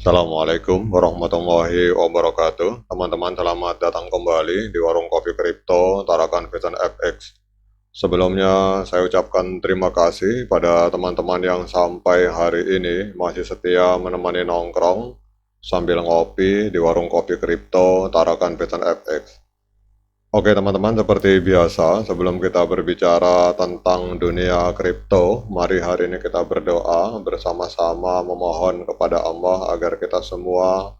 Assalamualaikum warahmatullahi wabarakatuh. Teman-teman, selamat datang kembali di Warung Kopi Kripto Tarakan Vision FX. Sebelumnya saya ucapkan terima kasih pada teman-teman yang sampai hari ini masih setia menemani nongkrong sambil ngopi di Warung Kopi Kripto Tarakan Vision FX. Oke teman-teman, seperti biasa, sebelum kita berbicara tentang dunia kripto, mari hari ini kita berdoa bersama-sama memohon kepada Allah agar kita semua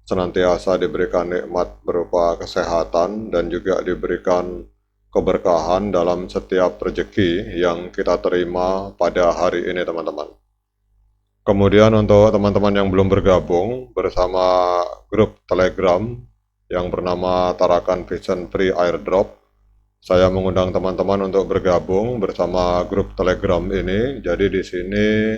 senantiasa diberikan nikmat berupa kesehatan dan juga diberikan keberkahan dalam setiap rezeki yang kita terima pada hari ini teman-teman. Kemudian untuk teman-teman yang belum bergabung bersama grup Telegram yang bernama Tarakan Vision Free Airdrop, saya mengundang teman-teman untuk bergabung bersama grup Telegram ini. Jadi di sini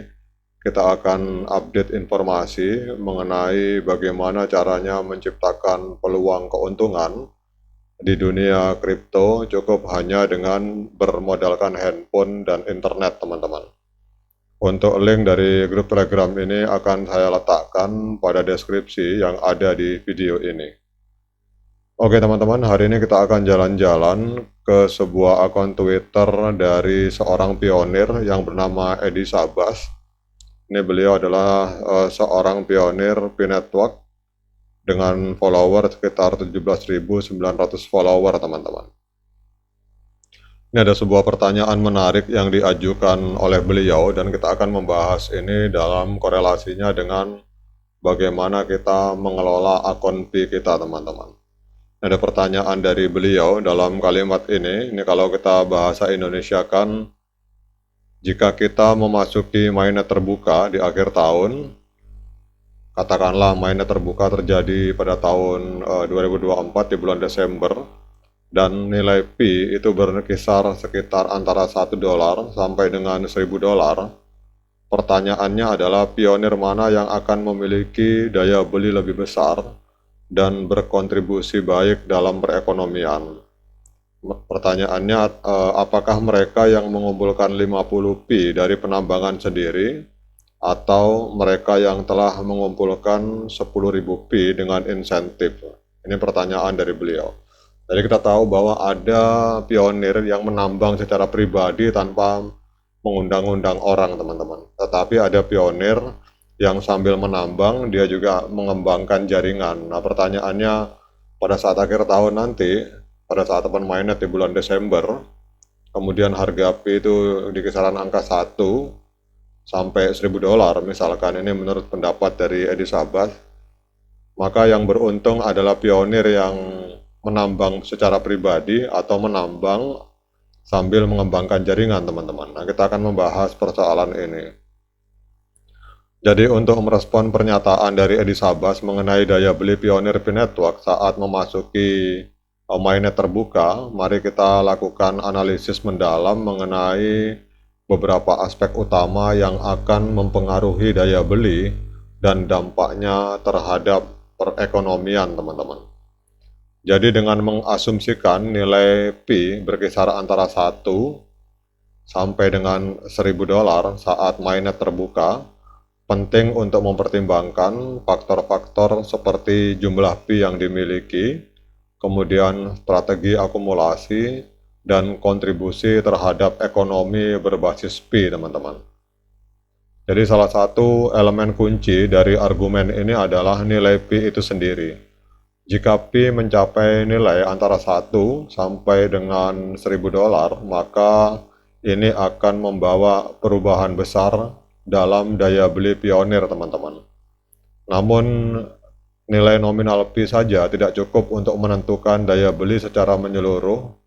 kita akan update informasi mengenai bagaimana caranya menciptakan peluang keuntungan di dunia kripto cukup hanya dengan bermodalkan handphone dan internet teman-teman. Untuk link dari grup Telegram ini akan saya letakkan pada deskripsi yang ada di video ini. Oke teman-teman, hari ini kita akan jalan-jalan ke sebuah akun Twitter dari seorang pionir yang bernama Edi Sabas. Ini beliau adalah seorang pionir P-Network dengan follower sekitar 17.900 follower teman-teman. Ini ada sebuah pertanyaan menarik yang diajukan oleh beliau dan kita akan membahas ini dalam korelasinya dengan bagaimana kita mengelola akun P kita teman-teman. Ada pertanyaan dari beliau dalam kalimat ini kalau kita bahasa Indonesia kan, jika kita memasuki mainnet terbuka di akhir tahun, katakanlah mainnet terbuka terjadi pada tahun 2024 di bulan Desember, dan nilai P itu berkisar sekitar antara $1 sampai dengan $1.000. Pertanyaannya adalah pionir mana yang akan memiliki daya beli lebih besar dan berkontribusi baik dalam perekonomian. Pertanyaannya, apakah mereka yang mengumpulkan 50 P dari penambangan sendiri atau mereka yang telah mengumpulkan 10.000 P dengan insentif? Ini pertanyaan dari beliau. Jadi kita tahu bahwa ada pionir yang menambang secara pribadi tanpa mengundang-undang orang teman-teman. Tetapi ada pionir yang sambil menambang dia juga mengembangkan jaringan. Nah pertanyaannya, pada saat akhir tahun nanti, pada saat open mainnet di bulan Desember, kemudian harga P itu di kisaran angka 1 sampai $1.000 misalkan, ini menurut pendapat dari Edi Sabas, maka yang beruntung adalah pionir yang menambang secara pribadi atau menambang sambil mengembangkan jaringan teman-teman. Nah kita akan membahas persoalan ini. Jadi untuk merespon pernyataan dari Edi Sabas mengenai daya beli pionir P-Network saat memasuki mainnet terbuka, mari kita lakukan analisis mendalam mengenai beberapa aspek utama yang akan mempengaruhi daya beli dan dampaknya terhadap perekonomian teman-teman. Jadi dengan mengasumsikan nilai P berkisar antara 1 sampai dengan $1.000 saat mainnet terbuka, penting untuk mempertimbangkan faktor-faktor seperti jumlah P yang dimiliki, kemudian strategi akumulasi, dan kontribusi terhadap ekonomi berbasis P teman-teman. Jadi salah satu elemen kunci dari argumen ini adalah nilai P itu sendiri. Jika P mencapai nilai antara 1 sampai dengan $1.000, maka ini akan membawa perubahan besar dalam daya beli pionir teman-teman. Namun nilai nominal P saja tidak cukup untuk menentukan daya beli secara menyeluruh.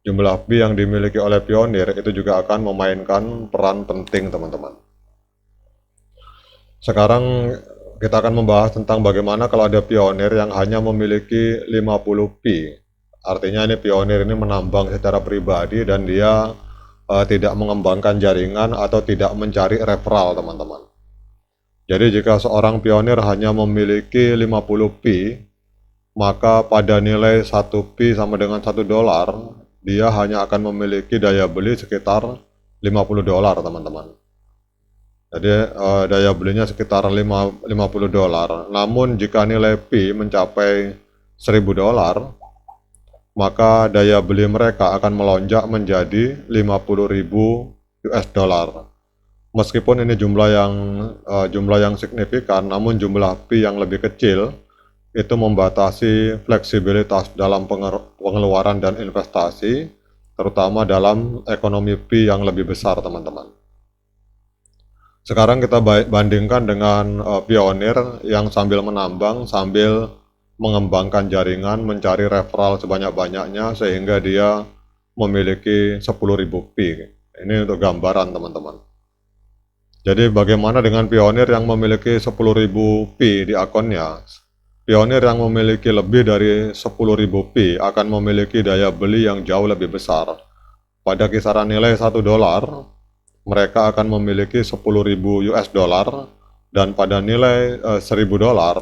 Jumlah P yang dimiliki oleh pionir itu juga akan memainkan peran penting teman-teman. Sekarang kita akan membahas tentang bagaimana kalau ada pionir yang hanya memiliki 50 P. Artinya ini pionir ini menambang secara pribadi dan dia tidak mengembangkan jaringan atau tidak mencari referral teman-teman. Jadi jika seorang pionir hanya memiliki 50 P, maka pada nilai 1 P sama dengan $1, dia hanya akan memiliki daya beli sekitar $50 teman-teman. Jadi daya belinya sekitar 50 dolar. Namun jika nilai Pi mencapai 1000 dolar, maka daya beli mereka akan melonjak menjadi 50.000 US dollar. Meskipun ini jumlah yang signifikan, namun jumlah Pi yang lebih kecil itu membatasi fleksibilitas dalam pengeluaran dan investasi, terutama dalam ekonomi Pi yang lebih besar, teman-teman. Sekarang kita bandingkan dengan Pioneer yang sambil menambang, sambil mengembangkan jaringan, mencari referral sebanyak-banyaknya sehingga dia memiliki 10.000 Pi. Ini untuk gambaran, teman-teman. Jadi bagaimana dengan Pioneer yang memiliki 10.000 Pi di akunnya? Pioneer yang memiliki lebih dari 10.000 Pi akan memiliki daya beli yang jauh lebih besar. Pada kisaran nilai 1 dolar, mereka akan memiliki 10.000 US dollar, dan pada nilai 1.000 dolar,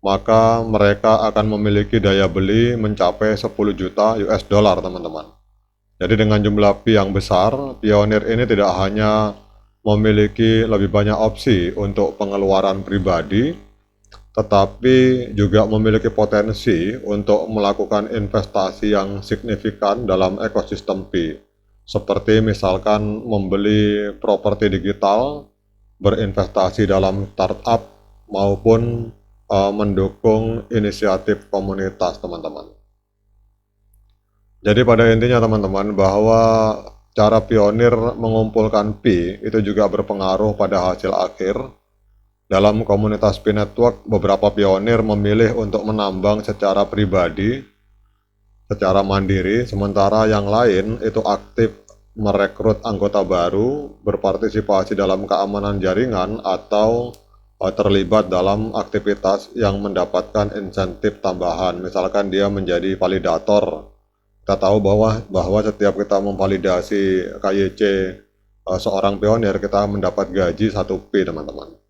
maka mereka akan memiliki daya beli mencapai 10 juta US dollar, teman-teman. Jadi dengan jumlah Pi yang besar, Pioneer ini tidak hanya memiliki lebih banyak opsi untuk pengeluaran pribadi, tetapi juga memiliki potensi untuk melakukan investasi yang signifikan dalam ekosistem Pi, seperti misalkan membeli properti digital, berinvestasi dalam startup, maupun mendukung inisiatif komunitas, teman-teman. Jadi pada intinya, teman-teman, bahwa cara Pioneer mengumpulkan Pi itu juga berpengaruh pada hasil akhir. Dalam komunitas Pi Network, beberapa pionir memilih untuk menambang secara pribadi, secara mandiri, sementara yang lain itu aktif merekrut anggota baru, berpartisipasi dalam keamanan jaringan, atau terlibat dalam aktivitas yang mendapatkan insentif tambahan. Misalkan dia menjadi validator. Kita tahu bahwa setiap kita memvalidasi KYC seorang pionir, kita mendapat gaji 1 Pi, teman-teman.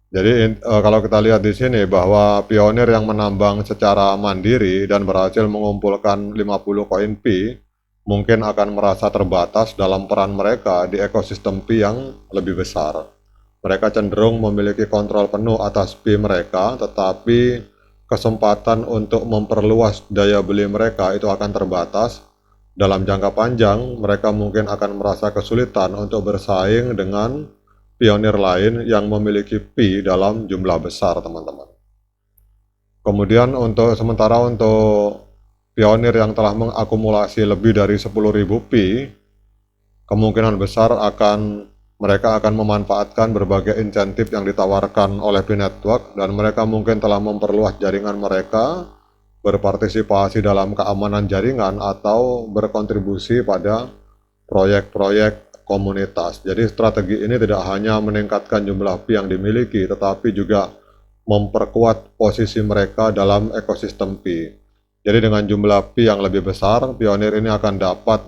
Jadi kalau kita lihat di sini bahwa pionir yang menambang secara mandiri dan berhasil mengumpulkan 50 koin Pi mungkin akan merasa terbatas dalam peran mereka di ekosistem Pi yang lebih besar. Mereka cenderung memiliki kontrol penuh atas Pi mereka, tetapi kesempatan untuk memperluas daya beli mereka itu akan terbatas. Dalam jangka panjang, mereka mungkin akan merasa kesulitan untuk bersaing dengan pionir lain yang memiliki Pi dalam jumlah besar, teman-teman. Kemudian sementara untuk pionir yang telah mengakumulasi lebih dari 10.000 Pi, kemungkinan besar mereka akan memanfaatkan berbagai insentif yang ditawarkan oleh Pi Network, dan mereka mungkin telah memperluas jaringan mereka, berpartisipasi dalam keamanan jaringan, atau berkontribusi pada proyek-proyek komunitas. Jadi strategi ini tidak hanya meningkatkan jumlah Pi yang dimiliki, tetapi juga memperkuat posisi mereka dalam ekosistem Pi. Jadi dengan jumlah Pi yang lebih besar, pionir ini akan dapat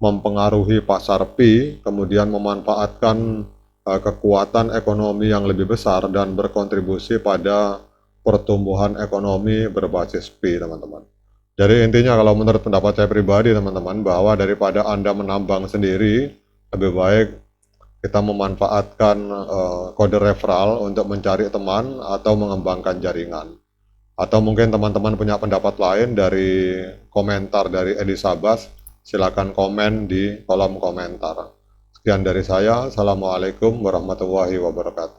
mempengaruhi pasar Pi, kemudian memanfaatkan kekuatan ekonomi yang lebih besar dan berkontribusi pada pertumbuhan ekonomi berbasis Pi, teman-teman. Jadi intinya kalau menurut pendapat saya pribadi, teman-teman, bahwa daripada Anda menambang sendiri, lebih baik kita memanfaatkan kode referral untuk mencari teman atau mengembangkan jaringan. Atau mungkin teman-teman punya pendapat lain dari komentar dari Edi Sabas, silakan komen di kolom komentar. Sekian dari saya. Assalamualaikum warahmatullahi wabarakatuh.